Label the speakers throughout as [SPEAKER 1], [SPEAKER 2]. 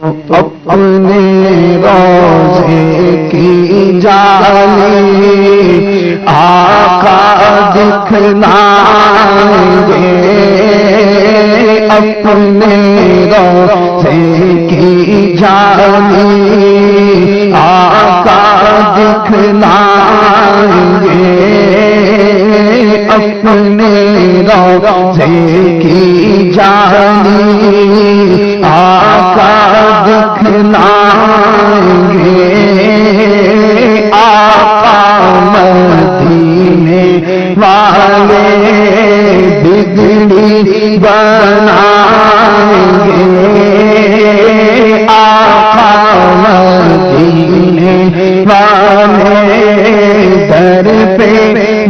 [SPEAKER 1] اپنے روضے کی جالی آقا دکھلائیں گے، اپنے روضے کی جالی آقا دکھلائیں گے، اپنے روضے کی جالی آقا دکھلائیں گے، آقا مدینے والے بگڑی بنائیں گے، آقا مدینے والے در پہ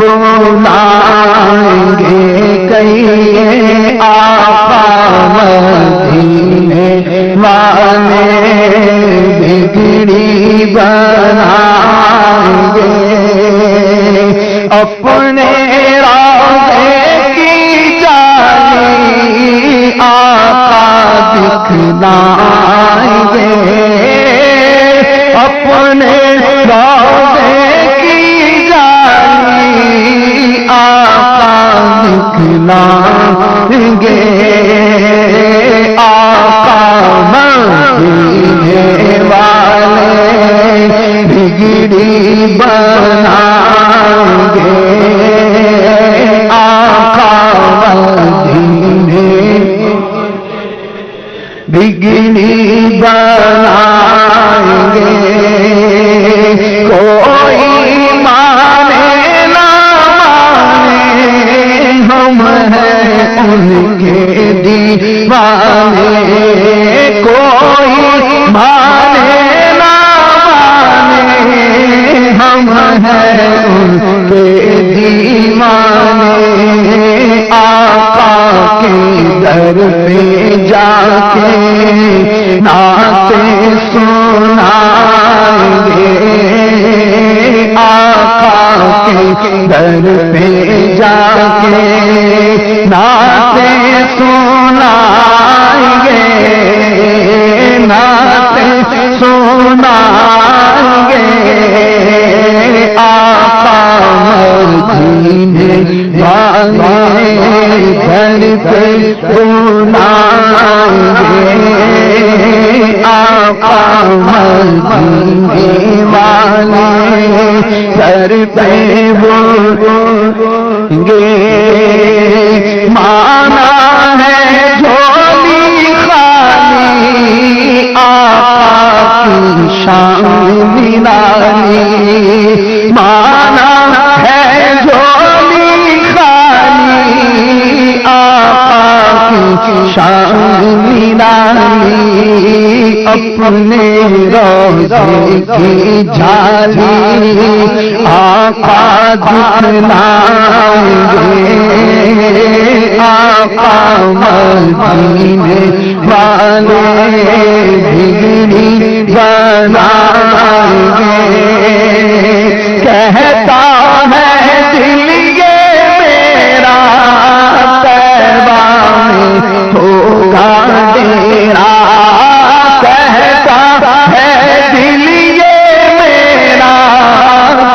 [SPEAKER 1] بلائیں گے، کہیے آقا مدینے والے بگڑی بنائیں گے، اپنے روضے کی جالی آقا دکھلائیں گے، اپنے روضے کی جالی آقا دکھلائیں گے، آقا مدینے والے بگڑی بنائیں گے، آقا مدینے بگڑی بنائیں گے، کوئی مانے نہ مانے ہم ہیں ان کے دیوانے، کوئی مانے نہ مانے ہم ہیں ان کے دیوانے، آقا کے در پہ جا کے نعتیں سنائیں گے، آقا کے در پہ جا کے نعتیں سنائیں گے، نعتیں سنائیں گے، آقا مدینے والے در پہ بلائیں گے، آقا مدینے والے در پہ بلائیں گے، مانا ہے جھولی خالی آقا کی شان نرالی، مانا ہے جھولی خالی آقا کی شان نرالی، اپنے روضے کی جالی آقا دکھلائیں گے، آقا مدینے والے بگڑی بنائیں گے، کہتا ہے دل یہ میرا طیبہ میں ہوگا ڈیرا، کہتا ہے دل یہ میرا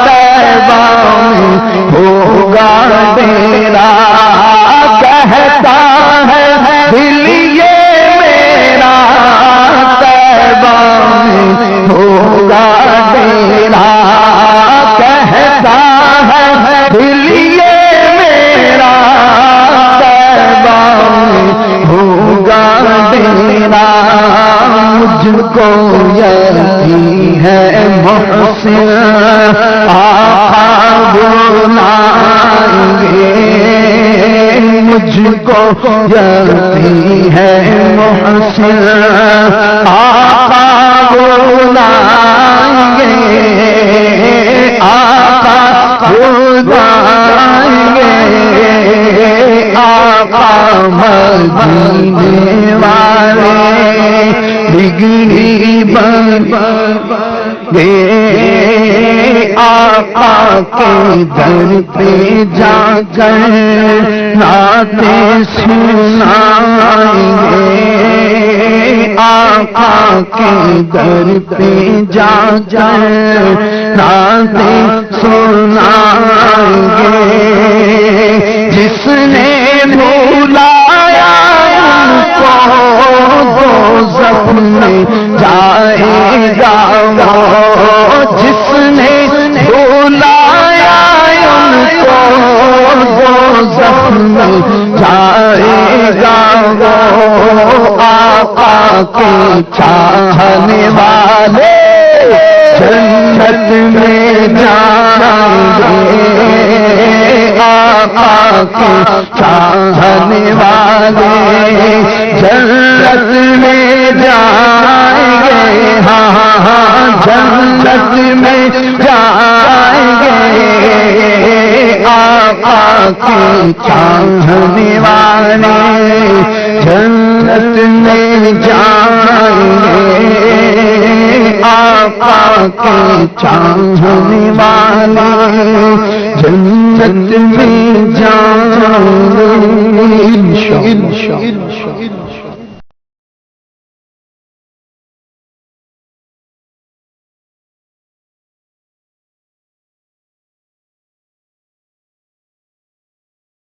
[SPEAKER 1] طیبہ میں ہوگا ڈیرا، کہتا ہے دل یہ میرا طیبہ میں ہوگا ڈیرا، کہتا ہے دل یہ میرا طیبہ میں ہوگا ڈیرا، مجھ کو یقین ہے محسن آقا بلائیں گے، مجھ کو یقین ہے محسن آقا بلائیں گے، آقا بلائیں گے، آقا مدینے والے بگڑی بن گے آقا کے در پہ جا کر نعتیں سنائیں گے آقا کے در پہ جا کر نعتیں سنائیں گے جس نے بھولایا ان کو دوزخ میں جائے گا وہ جس نے بھولایا ان کو دوزخ میں جائے گا وہ آقا کے چاہنے والے جنت میں جائیں گے آقا کے چاہنے والے جنت میں جائیں گے ہاں جنت میں جائیں گے آقا کے چاہنے والے جنت میں جائیں گے آقا کے چاہنے والے جنت میں جائیں گے انشاءاللہ